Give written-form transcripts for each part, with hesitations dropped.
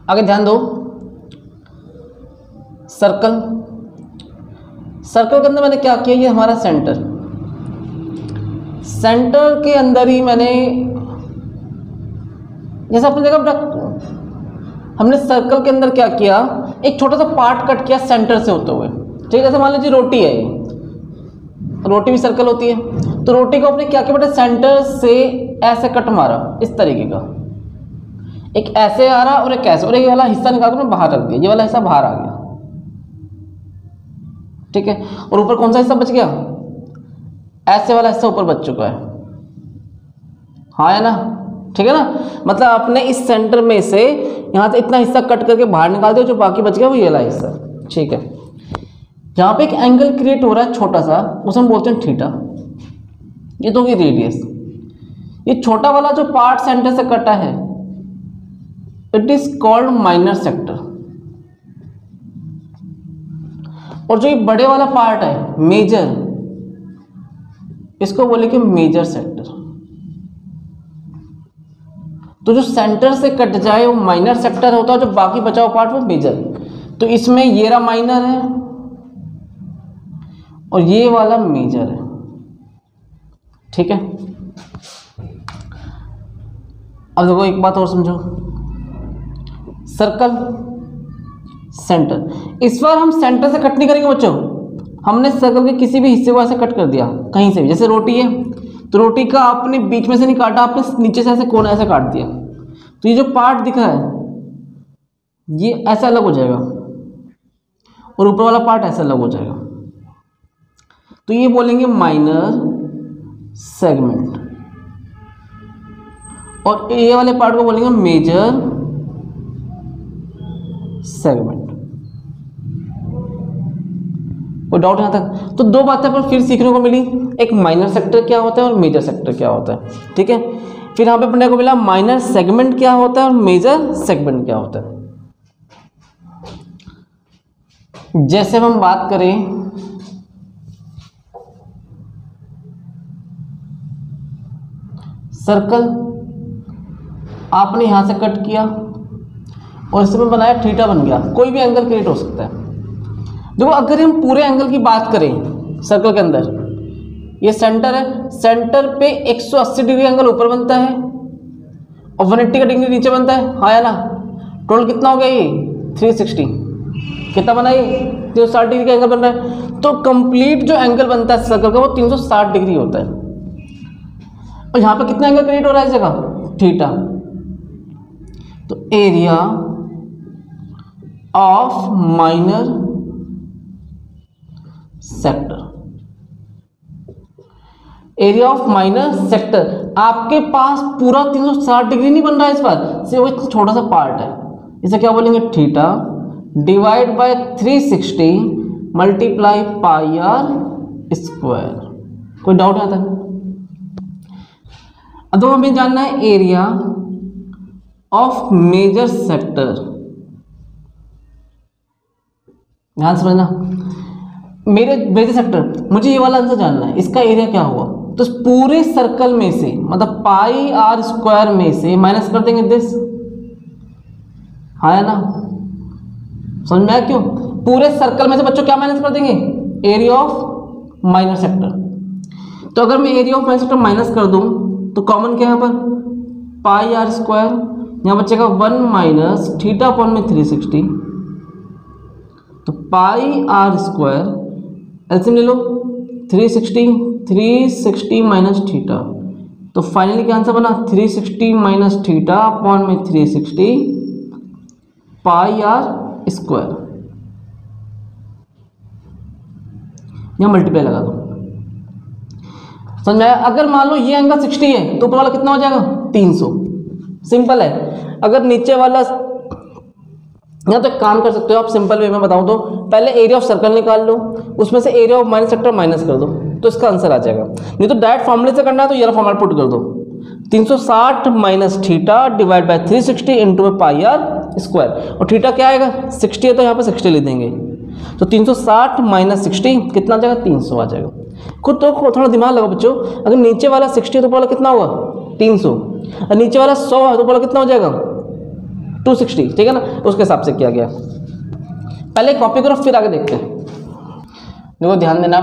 आगे ध्यान दो, सर्कल, सर्कल के अंदर मैंने क्या किया, ये हमारा सेंटर, सेंटर के अंदर ही मैंने जैसा आपने देखा बेटा, हमने सर्कल के अंदर क्या किया, एक छोटा सा पार्ट कट किया सेंटर से होते हुए, ठीक है। जैसे मान लीजिए रोटी है, रोटी भी सर्कल होती है, तो रोटी को आपने क्या किया बेटा, सेंटर से ऐसे कट मारा, इस तरीके का, एक ऐसे आ रहा और एक ऐसे, और ये वाला हिस्सा निकाल कर बाहर रख दिया, ये वाला हिस्सा बाहर आ गया, ठीक है। और ऊपर कौन सा हिस्सा बच गया, ऐसे वाला हिस्सा ऊपर बच चुका है, हाँ है ना, ठीक है ना। मतलब आपने इस सेंटर में से यहाँ से इतना हिस्सा कट करके बाहर निकाल दिया, जो बाकी बच गया वो ये वाला हिस्सा, ठीक है। जहाँ पे एक एंगल क्रिएट हो रहा है छोटा सा, उसे हम बोलते हैं थीटा, ये तो होगी रेडियस। ये छोटा वाला जो पार्ट सेंटर से कटा है, it is called minor sector. और जो ये बड़े वाला पार्ट है मेजर, इसको बोलेंगे मेजर सेक्टर। तो जो सेंटर से कट जाए वो माइनर सेक्टर होता है, जो बाकी बचा हुआ पार्ट वो मेजर। तो इसमें ये रहा माइनर है और ये वाला मेजर है, ठीक है। अब देखो एक बात और समझो, सर्कल, सेंटर, इस बार हम सेंटर से कट नहीं करेंगे बच्चों, हमने सर्कल के किसी भी हिस्से को ऐसे कट कर दिया कहीं से भी। जैसे रोटी है तो रोटी का आपने बीच में से नहीं काटा, आपने नीचे से ऐसे कोना ऐसे काट दिया, तो ये जो पार्ट दिख रहा है ये ऐसा अलग हो जाएगा और ऊपर वाला पार्ट ऐसा अलग हो जाएगा, तो ये बोलेंगे माइनर सेगमेंट। और ये वाले पार्ट को बोलेंगे मेजर सेगमेंट। कोई डाउट यहां तक? तो दो बातें पर फिर सीखने को मिली, एक माइनर सेक्टर क्या होता है और मेजर सेक्टर क्या होता है, ठीक है। फिर यहां पे पढ़ने को मिला माइनर सेगमेंट क्या होता है और मेजर सेगमेंट क्या होता है। जैसे हम बात करें सर्कल, आपने यहां से कट किया और इसमें बनाया थीटा बन गया, कोई भी एंगल क्रिएट हो सकता है। देखो अगर हम पूरे एंगल की बात करें सर्कल के अंदर, ये सेंटर है, सेंटर पे 180 डिग्री एंगल ऊपर बनता है और 180 का डिग्री नीचे बनता है, हाँ या ना। टोटल कितना हो गया ये 360, कितना बना ये 360 डिग्री का एंगल बन रहा है। तो कंप्लीट जो एंगल बनता है सर्कल का वो 360 डिग्री होता है। और यहाँ पे कितना एंगल क्रिएट हो रहा है इस जगह, थीटा। तो area of minor sector, area of minor sector, आपके पास पूरा 360 डिग्री नहीं बन रहा है इस बार, सिर्फ एक छोटा सा पार्ट है, इसे क्या बोलेंगे theta divide by 360 multiply pi r square. कोई डाउट आता है? अब तो हमें जानना है एरिया ऑफ मेजर सेक्टर, ध्यान समझना, मेजर सेक्टर, मुझे ये वाला आंसर जानना है, इसका एरिया क्या हुआ। तो पूरे सर्कल में से मतलब पाई आर स्क्वायर में से माइनस कर देंगे दिस, हाँ ना, समझ में आया क्यों? पूरे सर्कल में से बच्चों क्या माइनस कर देंगे, एरिया ऑफ माइनर सेक्टर। तो अगर मैं area of minor sector minus कर दूं तो कॉमन क्या है यहाँ पर, पाई आर स्क्वायर, यहाँ बचेगा 1 माइनस थीटा अपॉन में 360, तो पाई आर स्क्वायर एलसीएम ले लो, 360 माइनस थीटा, तो फाइनली क्या आंसर बना 360 माइनस थीटा अपॉन में 360 पाई आर स्क्वायर। यहाँ मल्टीप्लाई लगा दो, समझ में आया? अगर मान लो ये एंगल 60 है तो ऊपर वाला कितना हो जाएगा 300, सिंपल है। अगर नीचे वाला, यहाँ तो काम कर सकते हो आप सिंपल वे में बताऊं तो, पहले एरिया ऑफ सर्कल निकाल लो, उसमें से area of minor sector minus कर दो तो इसका आंसर आ जाएगा। नहीं तो डायरेक्ट फॉर्मूले से करना है तो ये फॉर्मूला पुट कर दो, 360 minus theta divide by 360 into में पाई आर स्क्वायर, और थीटा क्या आएगा 60 है तो यहाँ पर 60 लिख देंगे, तो 360 माइनस 60 कितना आ जाएगा 300 आ जाएगा। खुद तो थोड़ा दिमाग लगाओ बच्चों, अगर नीचे वाला 60 है तो ऊपर वाला कितना होगा 300, और नीचे वाला 100 है तो ऊपर वाला कितना हो जाएगा 260, ठीक है ना, उसके हिसाब से किया गया। पहले कॉपी करो फिर आगे देखते हैं। देखो ध्यान देना,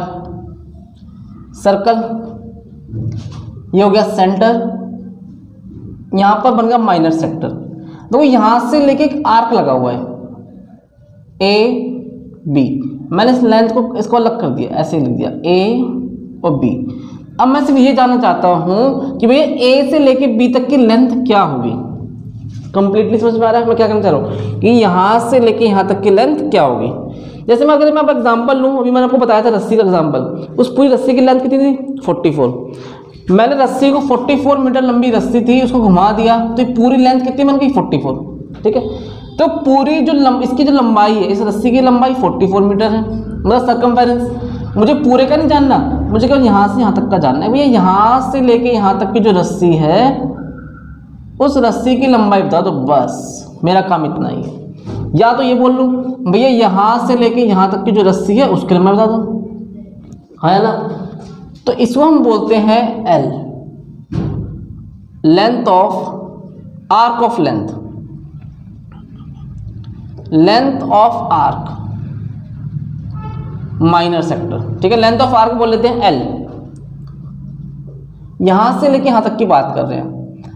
सर्कल ये हो गया सेंटर, यहां पर बन गया माइनर सेक्टर। देखो यहां से लेके एक आर्क लगा हुआ है ए बी, मैंने इस लेंथ को इसको अलग कर दिया, ऐसे लिख दिया ए और बी। अब मैं सिर्फ ये जानना चाहता हूं कि भैया ए से लेके बी तक की लेंथ क्या होगी। कंप्लीटली समझ में आ रहा है मैं क्या करना चाह रहा हूँ कि यहां से लेके यहां तक की लेंथ क्या होगी। जैसे मैं अगर मैं आपको एग्जांपल लूं, अभी मैंने आपको बताया था रस्सी का एग्जांपल, उस पूरी रस्सी की लेंथ कितनी थी 44। मैंने रस्सी को 44 मीटर लंबी रस्सी थी, उसको घुमा दिया तो पूरी लेंथ कितनी बन गई 44, ठीक है। तो पूरी जो इसकी जो लंबाई है, इस रस्सी की लंबाई 44 मीटर है, मतलब सर्कमफेरेंस। मुझे पूरे का नहीं जानना, मुझे केवल यहाँ से यहाँ तक का जानना है। भैया यहाँ से लेके यहाँ तक की जो रस्सी है उस रस्सी की लंबाई बता दो, बस मेरा काम इतना ही है। या तो ये बोल लूँ भैया यहाँ से लेके यहाँ तक की जो रस्सी है उसकी लंबाई बता दो, है ना। तो इसको हम बोलते हैं L, length of arc of length, length of arc minor sector, ठीक है। लेंथ ऑफ आर्क बोल लेते हैं एल। यहां से लेके यहां तक की बात कर रहे हैं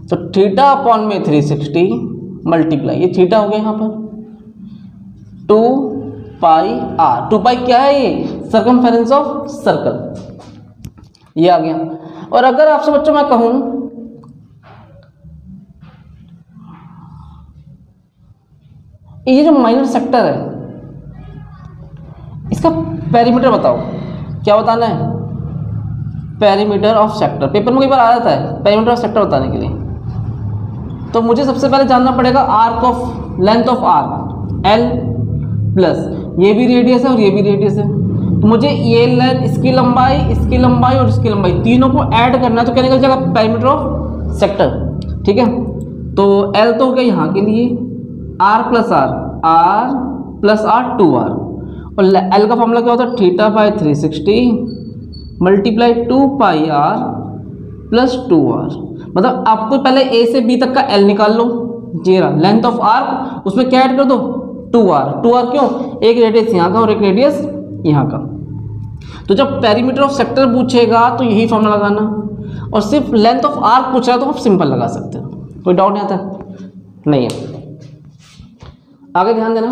तो थीटा अपॉन में 360 मल्टीप्लाई, ये थीटा हो गया यहाँ पर 2 पाई आर। 2 पाई क्या है, ये सर्कमफेरेंस ऑफ सर्कल, ये आ गया। और अगर आपसे बच्चों मैं कहूं ये जो माइनर सेक्टर है इसका पेरीमीटर बताओ, क्या बताना है, पेरीमीटर ऑफ सेक्टर। पेपर में कई बार आ जाता है पेरीमीटर ऑफ सेक्टर बताने के लिए। तो मुझे सबसे पहले जानना पड़ेगा arc of length of arc L plus ये भी रेडियस है और ये भी रेडियस है। तो मुझे ये लेंथ, इसकी लंबाई और इसकी लंबाई तीनों को ऐड करना है तो क्या निकल जाएगा पेरीमीटर ऑफ सेक्टर, ठीक है। तो एल तो हो गया यहाँ के लिए आर प्लस आर 2r, और एल का फॉर्मूला क्या होता है theta by 360 multiply 2 pi r plus 2r। मतलब आपको पहले ए से बी तक का एल निकाल लो, ये रहा लेंथ ऑफ आर्क, उसमें क्या ऐड कर दो 2r क्यों, एक रेडियस यहाँ का और एक रेडियस यहाँ का। तो जब पेरीमीटर ऑफ सेक्टर पूछेगा तो यही फॉर्मूला लगाना, और सिर्फ लेंथ ऑफ आर्क पूछ रहा है तो आप सिंपल लगा सकते हो, कोई डाउट नहीं आता नहीं है। आगे ध्यान देना,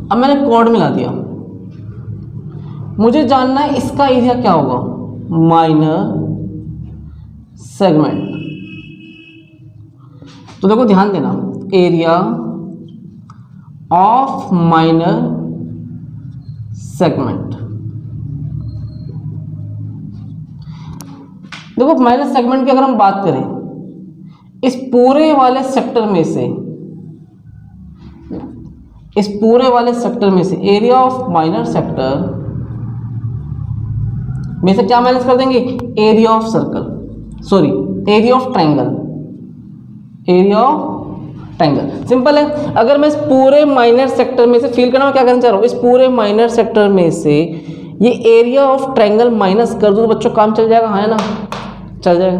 अब मैंने कोड मिला दिया, मुझे जानना है इसका एरिया क्या होगा, माइनर सेगमेंट। तो देखो ध्यान देना, एरिया ऑफ माइनर सेगमेंट। देखो माइनर सेगमेंट की अगर हम बात करें, इस पूरे वाले सेक्टर में से, एरिया ऑफ माइनर सेक्टर में से क्या माइनस कर देंगे, area of circle, sorry area of triangle, simple है। अगर मैं इस पूरे माइनर सेक्टर में से फील करना, मैं क्या करना चाह रहा हूं, इस पूरे माइनर सेक्टर में से ये एरिया ऑफ ट्रायंगल माइनस कर दूं तो बच्चों काम चल जाएगा, है ना, चल जाएगा।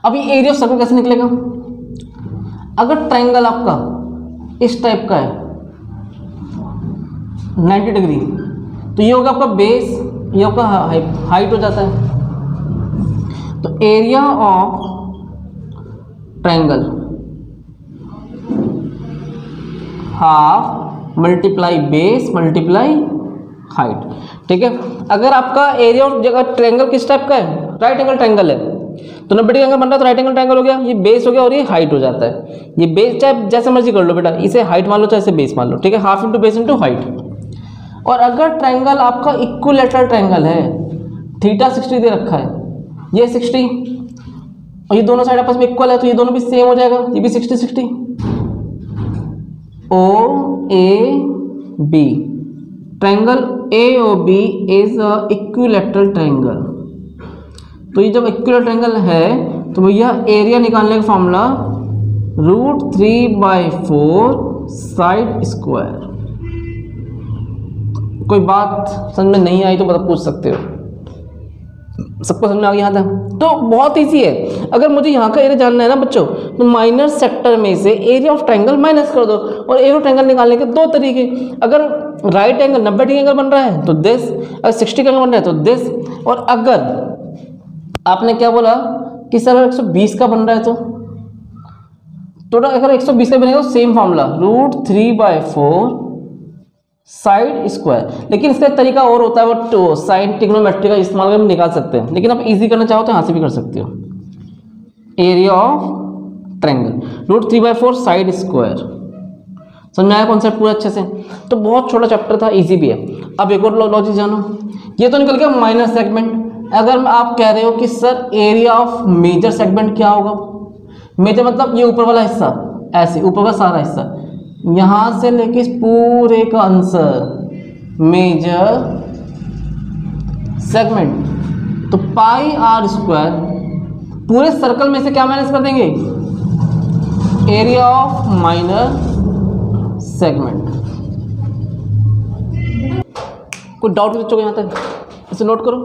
अब ये एरिया ऑफ सर्कल कैसे निकलेगा, अगर ट्रायंगल आपका इस टाइप का है 90 डिग्री, तो ये होगा आपका बेस, ये आपका हाइट हो जाता है। तो area of triangle half multiply base multiply height, ठीक है। अगर आपका एरिया ऑफ जगह ट्रायंगल किस टाइप का है, राइट एंगल ट्रायंगल है, तो 90 डिग्री एंगल बन रहा है तो राइट एंगल ट्रायंगल हो गया, ये बेस हो गया और ये हाइट हो जाता है। ये बेस चाहे जैसे मर्जी कर लो बेटा, इसे हाइट मान लो चाहे इसे बेस मान लो, ठीक है, half into base into height. और अगर ट्रायंगल आपका इक्विलैटरल ट्रायंगल है, थीटा 60 दे रखा है, ये 60 और ये दोनों साइड आपस में इक्वल है तो ये दोनों भी सेम हो जाएगा, ये भी 60 O A B, triangle A O B is a equilateral triangle. तो ये जब इक्विलैटरल ट्रायंगल है तो भैया एरिया निकालने का फॉर्मूला √3/4 साइड स्क्वायर। कोई बात समझ में नहीं आई तो मतलब पूछ सकते हो। सबको समझ में आ गया यहाँ तक? तो बहुत इजी है। अगर मुझे यहाँ का एरिया जानना है ना बच्चों, तो माइनर सेक्टर में से एरिया ऑफ ट्रायंगल माइनस कर दो। और एरिया ऑफ ट्रायंगल निकालने के दो तरीके, अगर राइट एंगल 90 डिग्री एंगल बन रहा है तो दिस, अगर 60 का एंगल बन रहा है तो दिस, और अगर आपने क्या बोला कि सर 120 का बन रहा है तो अगर 120 का बनेगा तो सेम फॉर्मूला √3/4 साइड स्क्वायर। लेकिन इसका एक तरीका और होता है, वो साइन ट्रिग्नोमेट्री का इस्तेमाल करके हम निकाल सकते हैं, लेकिन आप इजी करना चाहो तो यहाँ से भी कर सकते हो। Area of triangle √3/4 side square. समझ में आया कॉन्सेप्ट पूरा अच्छे से? तो बहुत छोटा चैप्टर था, इजी भी है। अब एक और लॉजिक जानो, ये तो निकल गया माइनर सेगमेंट। अगर आप कह रहे हो कि sir area of major segment क्या होगा, मेजर मतलब ये ऊपर वाला हिस्सा, ऐसे ऊपर का सारा हिस्सा, यहां से लेके इस पूरे का आंसर मेजर सेगमेंट। तो πr², पूरे सर्कल में से क्या माइनस कर देंगे, एरिया ऑफ माइनर सेगमेंट। कोई डाउट बच्चों को यहाँ तक? इसे नोट करो।